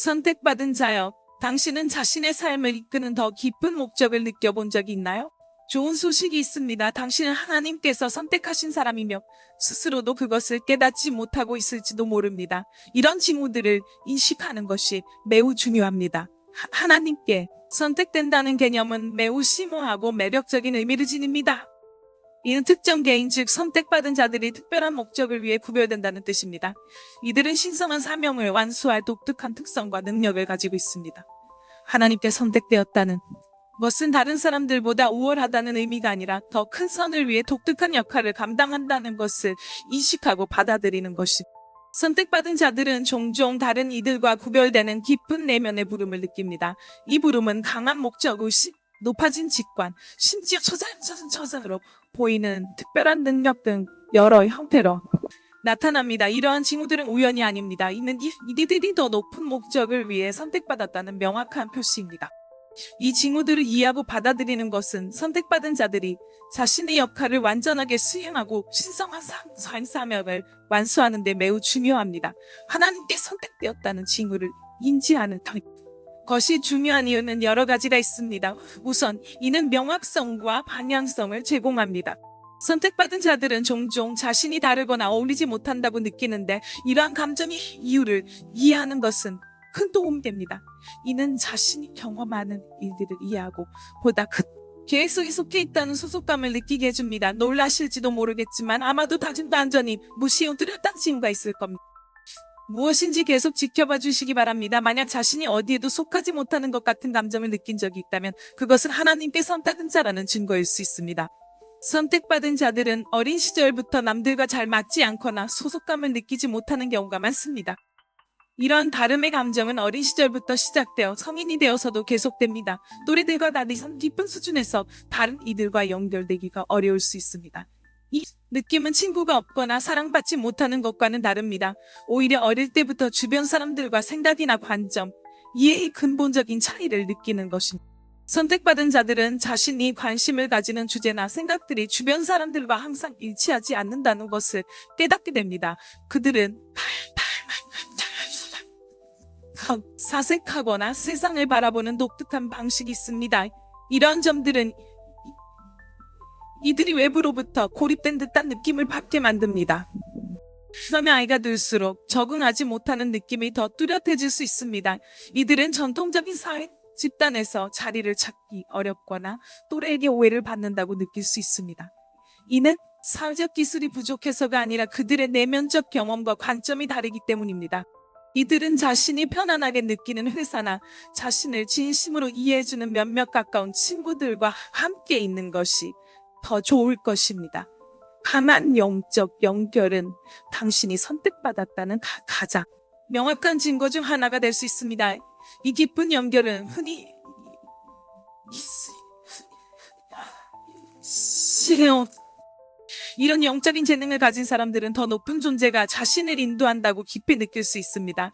선택받은 자여, 당신은 자신의 삶을 이끄는 더 깊은 목적을 느껴본 적이 있나요? 좋은 소식이 있습니다. 당신은 하나님께서 선택하신 사람이며 스스로도 그것을 깨닫지 못하고 있을지도 모릅니다. 이런 징후들을 인식하는 것이 매우 중요합니다. 하나님께 선택된다는 개념은 매우 심오하고 매력적인 의미를 지닙니다. 이는 특정 개인 즉 선택받은 자들이 특별한 목적을 위해 구별된다는 뜻입니다. 이들은 신성한 사명을 완수할 독특한 특성과 능력을 가지고 있습니다. 하나님께 선택되었다는 것은 다른 사람들보다 우월하다는 의미가 아니라 더 큰 선을 위해 독특한 역할을 감당한다는 것을 인식하고 받아들이는 것입니다. 선택받은 자들은 종종 다른 이들과 구별되는 깊은 내면의 부름을 느낍니다. 이 부름은 강한 목적의식, 높아진 직관, 심지어 처자로 보이는 특별한 능력 등 여러 형태로 나타납니다. 이러한 징후들은 우연이 아닙니다. 이들이 더 높은 목적을 위해 선택받았다는 명확한 표시입니다. 이 징후들을 이해하고 받아들이는 것은 선택받은 자들이 자신의 역할을 완전하게 수행하고 신성한 사명을 완수하는 데 매우 중요합니다. 하나님께 선택되었다는 징후를 인지하는 것이 중요한 이유는 여러 가지가 있습니다. 우선 이는 명확성과 방향성을 제공합니다. 선택받은 자들은 종종 자신이 다르거나 어울리지 못한다고 느끼는데 이러한 감정의 이유를 이해하는 것은 큰 도움이 됩니다. 이는 자신이 경험하는 일들을 이해하고 보다 큰 계획 속에 속해 있다는 소속감을 느끼게 해줍니다. 놀라실지도 모르겠지만 아마도 다짐도 안전히 무시해 뚜렷한 징후가 있을 겁니다. 무엇인지 계속 지켜봐 주시기 바랍니다. 만약 자신이 어디에도 속하지 못하는 것 같은 감정을 느낀 적이 있다면 그것은 하나님께 선택한 자라는 증거일 수 있습니다. 선택받은 자들은 어린 시절부터 남들과 잘 맞지 않거나 소속감을 느끼지 못하는 경우가 많습니다. 이런 다름의 감정은 어린 시절부터 시작되어 성인이 되어서도 계속됩니다. 또래들과 달리 깊은 수준에서 다른 이들과 연결되기가 어려울 수 있습니다. 이 느낌은 친구가 없거나 사랑받지 못하는 것과는 다릅니다. 오히려 어릴 때부터 주변 사람들과 생각이나 관점, 이해의 근본적인 차이를 느끼는 것입니다. 선택받은 자들은 자신이 관심을 가지는 주제나 생각들이 주변 사람들과 항상 일치하지 않는다는 것을 깨닫게 됩니다. 그들은 사색하거나 세상을 바라보는 독특한 방식이 있습니다. 이런 점들은 이들이 외부로부터 고립된 듯한 느낌을 받게 만듭니다. 그러면 아이가 들수록 적응하지 못하는 느낌이 더 뚜렷해질 수 있습니다. 이들은 전통적인 사회 집단에서 자리를 찾기 어렵거나 또래에게 오해를 받는다고 느낄 수 있습니다. 이는 사회적 기술이 부족해서가 아니라 그들의 내면적 경험과 관점이 다르기 때문입니다. 이들은 자신이 편안하게 느끼는 회사나 자신을 진심으로 이해해주는 몇몇 가까운 친구들과 함께 있는 것이 더 좋을 것입니다. 강한 영적 연결은 당신이 선택받았다는 가장 명확한 증거 중 하나가 될 수 있습니다. 이 깊은 연결은 흔히 이런 영적인 재능을 가진 사람들은 더 높은 존재가 자신을 인도한다고 깊이 느낄 수 있습니다.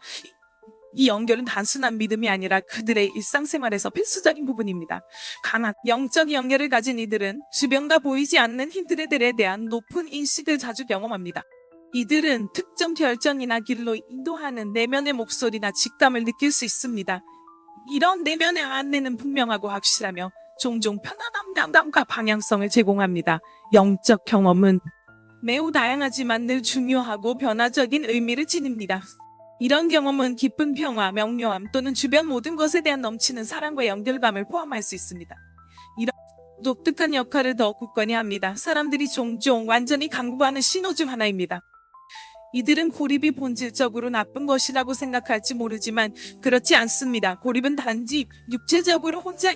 이 연결은 단순한 믿음이 아니라 그들의 일상생활에서 필수적인 부분입니다. 강한 영적 연결을 가진 이들은 주변과 보이지 않는 힌트들에 대한 높은 인식을 자주 경험합니다. 이들은 특정 결정이나 길로 인도하는 내면의 목소리나 직감을 느낄 수 있습니다. 이런 내면의 안내는 분명하고 확실하며 종종 편안함과 방향성을 제공합니다. 영적 경험은 매우 다양하지만 늘 중요하고 변화적인 의미를 지닙니다. 이런 경험은 깊은 평화, 명료함 또는 주변 모든 것에 대한 넘치는 사랑과 연결감을 포함할 수 있습니다. 이런 독특한 역할을 더 굳건히 합니다. 사람들이 종종 완전히 강구하는 신호 중 하나입니다. 이들은 고립이 본질적으로 나쁜 것이라고 생각할지 모르지만 그렇지 않습니다. 고립은 단지 육체적으로 혼자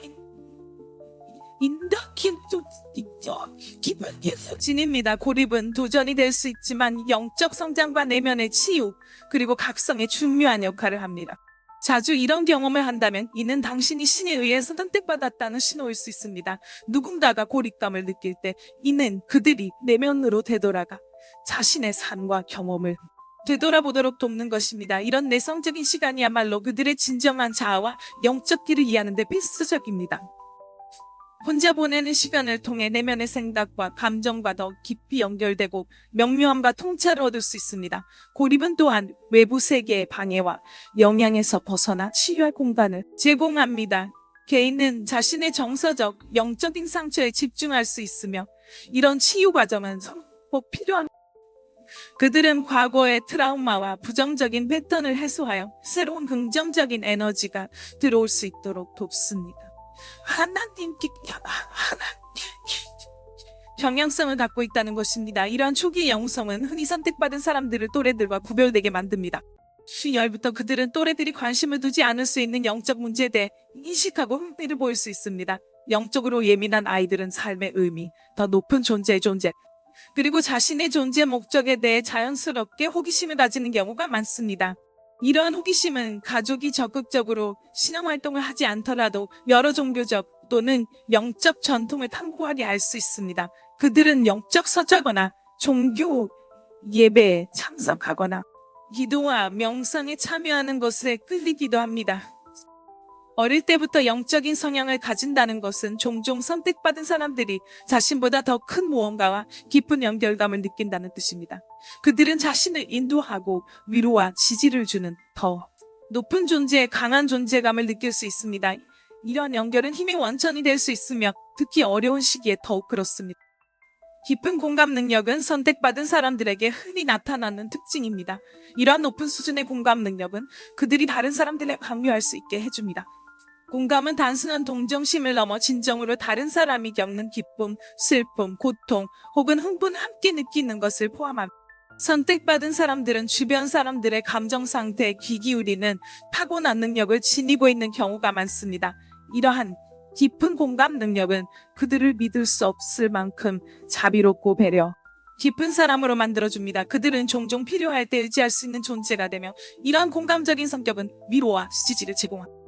진입니다. 고립은 도전이 될 수 있지만 영적 성장과 내면의 치유 그리고 각성에 중요한 역할을 합니다. 자주 이런 경험을 한다면 이는 당신이 신에 의해서 선택받았다는 신호일 수 있습니다. 누군가가 고립감을 느낄 때 이는 그들이 내면으로 되돌아가 자신의 삶과 경험을 되돌아보도록 돕는 것입니다. 이런 내성적인 시간이야말로 그들의 진정한 자아와 영적 길을 이해하는 데 필수적입니다. 혼자 보내는 시간을 통해 내면의 생각과 감정과 더 깊이 연결되고 명료함과 통찰을 얻을 수 있습니다. 고립은 또한 외부 세계의 방해와 영향에서 벗어나 치유할 공간을 제공합니다. 개인은 자신의 정서적, 영적인 상처에 집중할 수 있으며 이런 치유 과정은 꼭 필요합니다. 그들은 과거의 트라우마와 부정적인 패턴을 해소하여 새로운 긍정적인 에너지가 들어올 수 있도록 돕습니다. 하나님께 경향성을 갖고 있다는 것입니다. 이러한 초기 영성은 흔히 선택받은 사람들을 또래들과 구별되게 만듭니다. 시열부터 그들은 또래들이 관심을 두지 않을 수 있는 영적 문제에 대해 인식하고 흥미를 보일 수 있습니다. 영적으로 예민한 아이들은 삶의 의미, 더 높은 존재, 그리고 자신의 존재 목적에 대해 자연스럽게 호기심을 가지는 경우가 많습니다. 이러한 호기심은 가족이 적극적으로 신앙활동을 하지 않더라도 여러 종교적 또는 영적 전통을 탐구하려 할 수 있습니다. 그들은 영적 서적거나 종교 예배에 참석하거나 기도와 명상에 참여하는 것에 끌리기도 합니다. 어릴 때부터 영적인 성향을 가진다는 것은 종종 선택받은 사람들이 자신보다 더 큰 무언가와 깊은 연결감을 느낀다는 뜻입니다. 그들은 자신을 인도하고 위로와 지지를 주는 더 높은 존재의 강한 존재감을 느낄 수 있습니다. 이러한 연결은 힘의 원천이 될 수 있으며 특히 어려운 시기에 더욱 그렇습니다. 깊은 공감 능력은 선택받은 사람들에게 흔히 나타나는 특징입니다. 이러한 높은 수준의 공감 능력은 그들이 다른 사람들에 강요할 수 있게 해줍니다. 공감은 단순한 동정심을 넘어 진정으로 다른 사람이 겪는 기쁨, 슬픔, 고통 혹은 흥분을 함께 느끼는 것을 포함합니다. 선택받은 사람들은 주변 사람들의 감정 상태에 귀 기울이는 타고난 능력을 지니고 있는 경우가 많습니다. 이러한 깊은 공감 능력은 그들을 믿을 수 없을 만큼 자비롭고 배려 깊은 사람으로 만들어줍니다. 그들은 종종 필요할 때 의지할 수 있는 존재가 되며 이러한 공감적인 성격은 위로와 지지를 제공합니다.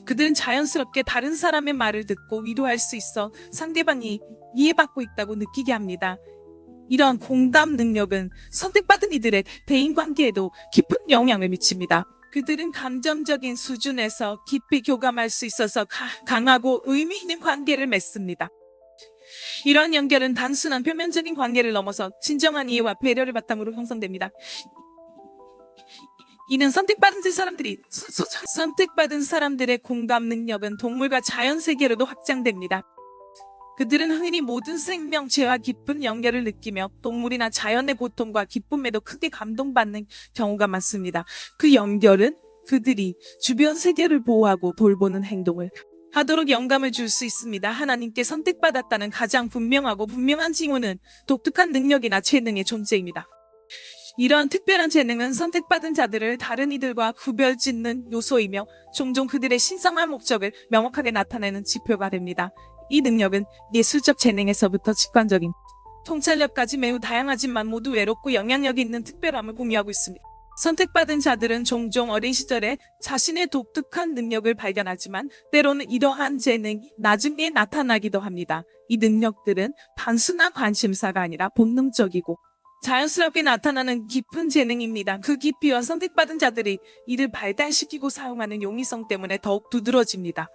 그들은 자연스럽게 다른 사람의 말을 듣고 위로할 수 있어 상대방이 이해받고 있다고 느끼게 합니다. 이러한 공감 능력은 선택받은 이들의 대인관계에도 깊은 영향을 미칩니다. 그들은 감정적인 수준에서 깊이 교감할 수 있어서 강하고 의미 있는 관계를 맺습니다. 이러한 연결은 단순한 표면적인 관계를 넘어서 진정한 이해와 배려를 바탕으로 형성됩니다. 이는 선택받은 사람들의 공감 능력은 동물과 자연 세계로도 확장됩니다. 그들은 흔히 모든 생명체와 깊은 연결을 느끼며 동물이나 자연의 고통과 기쁨에도 크게 감동받는 경우가 많습니다. 그 연결은 그들이 주변 세계를 보호하고 돌보는 행동을 하도록 영감을 줄 수 있습니다. 하나님께 선택받았다는 가장 분명한 징후는 독특한 능력이나 재능의 존재입니다. 이러한 특별한 재능은 선택받은 자들을 다른 이들과 구별짓는 요소이며 종종 그들의 신성한 목적을 명확하게 나타내는 지표가 됩니다. 이 능력은 예술적 재능에서부터 직관적인 통찰력까지 매우 다양하지만 모두 외롭고 영향력이 있는 특별함을 공유하고 있습니다. 선택받은 자들은 종종 어린 시절에 자신의 독특한 능력을 발견하지만 때로는 이러한 재능이 나중에 나타나기도 합니다. 이 능력들은 단순한 관심사가 아니라 본능적이고 자연스럽게 나타나는 깊은 재능입니다. 그 깊이와 선택받은 자들이 이를 발달시키고 사용하는 용이성 때문에 더욱 두드러집니다.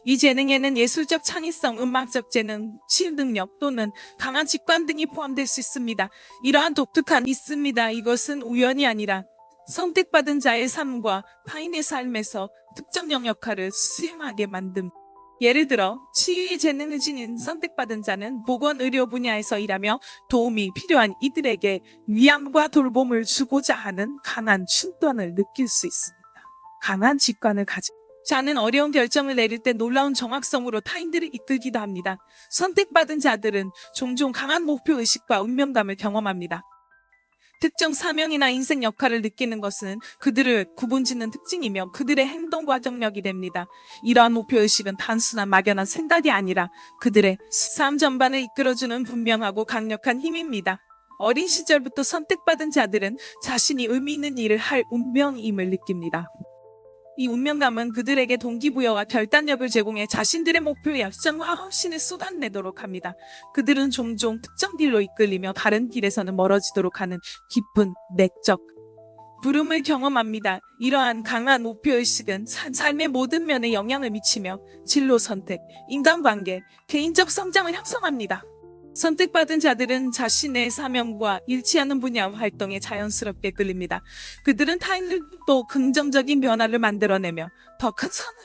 이 재능에는 예술적 창의성, 음악적 재능, 치유 능력 또는 강한 직관 등이 포함될 수 있습니다. 이러한 독특한 있습니다. 이것은 우연이 아니라 선택받은 자의 삶과 타인의 삶에서 특정적 역할을 수행하게 만듭니다. 예를 들어 치유의 재능을 지닌 선택받은 자는 보건의료 분야에서 일하며 도움이 필요한 이들에게 위안과 돌봄을 주고자 하는 강한 충동을 느낄 수 있습니다. 강한 직관을 가진 자는 어려운 결정을 내릴 때 놀라운 정확성으로 타인들을 이끌기도 합니다. 선택받은 자들은 종종 강한 목표의식과 운명감을 경험합니다. 특정 사명이나 인생 역할을 느끼는 것은 그들을 구분짓는 특징이며 그들의 행동과 정력이 됩니다. 이러한 목표의식은 단순한 막연한 생각이 아니라 그들의 삶 전반을 이끌어주는 분명하고 강력한 힘입니다. 어린 시절부터 선택받은 자들은 자신이 의미 있는 일을 할 운명임을 느낍니다. 이 운명감은 그들에게 동기부여와 결단력을 제공해 자신들의 목표에 열정과 헌신을 쏟아내도록 합니다. 그들은 종종 특정 길로 이끌리며 다른 길에서는 멀어지도록 하는 깊은 내적 부름을 경험합니다. 이러한 강한 목표의식은 삶의 모든 면에 영향을 미치며 진로 선택, 인간관계, 개인적 성장을 형성합니다. 선택받은 자들은 자신의 사명과 일치하는 분야 활동에 자연스럽게 끌립니다. 그들은 타인들도 긍정적인 변화를 만들어내며 더 큰 선을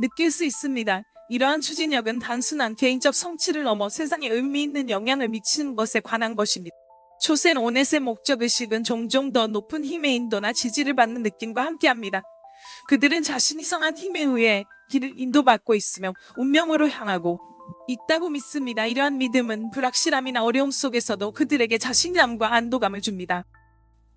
느낄 수 있습니다. 이러한 추진력은 단순한 개인적 성취를 넘어 세상에 의미 있는 영향을 미치는 것에 관한 것입니다. 초센 오넷의 목적의식은 종종 더 높은 힘의 인도나 지지를 받는 느낌과 함께합니다. 그들은 자신이 성한 힘에 의해 길을 인도받고 있으며 운명으로 향하고 있다고 믿습니다. 이러한 믿음은 불확실함이나 어려움 속에서도 그들에게 자신감과 안도감을 줍니다.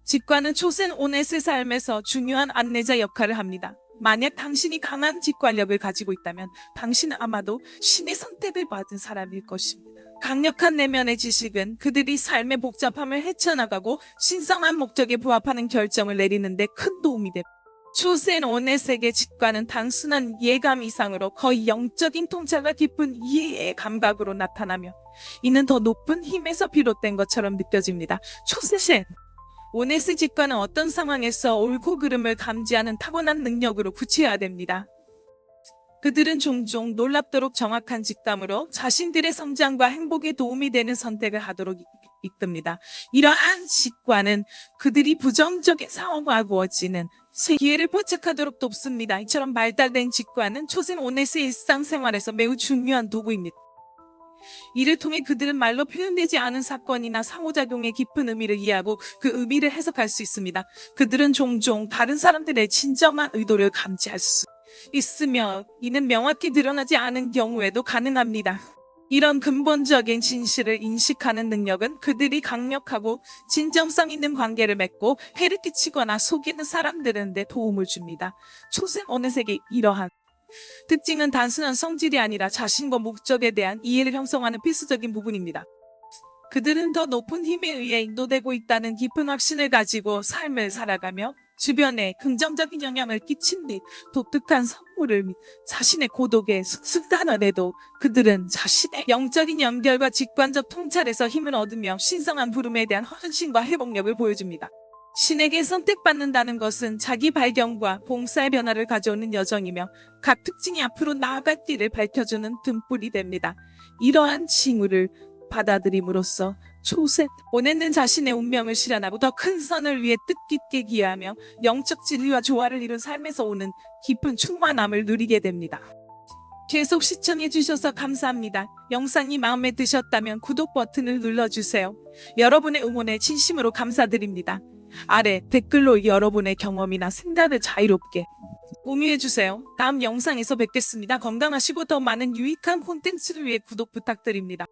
직관은 초센 오넷의 삶에서 중요한 안내자 역할을 합니다. 만약 당신이 강한 직관력을 가지고 있다면 당신은 아마도 신의 선택을 받은 사람일 것입니다. 강력한 내면의 지식은 그들이 삶의 복잡함을 헤쳐나가고 신성한 목적에 부합하는 결정을 내리는 데 큰 도움이 됩니다. 초센 오넷에게 직관은 단순한 예감 이상으로 거의 영적인 통찰과 깊은 이해의 감각으로 나타나며 이는 더 높은 힘에서 비롯된 것처럼 느껴집니다. 초센 오넷의 직관은 어떤 상황에서 옳고 그름을 감지하는 타고난 능력으로 구체화됩니다. 그들은 종종 놀랍도록 정확한 직감으로 자신들의 성장과 행복에 도움이 되는 선택을 하도록 이끕니다. 이러한 직관은 그들이 부정적인 상황과 구워지는 새 기회를 포착하도록 돕습니다. 이처럼 발달된 직관은 초센 오넷의 일상생활에서 매우 중요한 도구입니다. 이를 통해 그들은 말로 표현되지 않은 사건이나 상호작용의 깊은 의미를 이해하고 그 의미를 해석할 수 있습니다. 그들은 종종 다른 사람들의 진정한 의도를 감지할 수 있으며 이는 명확히 드러나지 않은 경우에도 가능합니다. 이런 근본적인 진실을 인식하는 능력은 그들이 강력하고 진정성 있는 관계를 맺고 해를 끼치거나 속이는 사람들한테 도움을 줍니다. 초센 오넷에게 이러한 특징은 단순한 성질이 아니라 자신과 목적에 대한 이해를 형성하는 필수적인 부분입니다. 그들은 더 높은 힘에 의해 인도되고 있다는 깊은 확신을 가지고 삶을 살아가며 주변에 긍정적인 영향을 끼친 뒤 독특한 선물을 자신의 고독에 sultan해도 그들은 자신의 영적인 연결과 직관적 통찰에서 힘을 얻으며 신성한 부름에 대한 헌신과 회복력을 보여줍니다. 신에게 선택받는다는 것은 자기 발견과 봉사의 변화를 가져오는 여정이며 각 특징이 앞으로 나아갈 길을 밝혀주는 등불이 됩니다. 이러한 징후를 받아들임으로써 초센 오넷은 자신의 운명을 실현하고 더 큰 선을 위해 뜻깊게 기여하며 영적 진리와 조화를 이룬 삶에서 오는 깊은 충만함을 누리게 됩니다. 계속 시청해주셔서 감사합니다. 영상이 마음에 드셨다면 구독 버튼을 눌러주세요. 여러분의 응원에 진심으로 감사드립니다. 아래 댓글로 여러분의 경험이나 생각을 자유롭게 공유해주세요. 다음 영상에서 뵙겠습니다. 건강하시고 더 많은 유익한 콘텐츠를 위해 구독 부탁드립니다.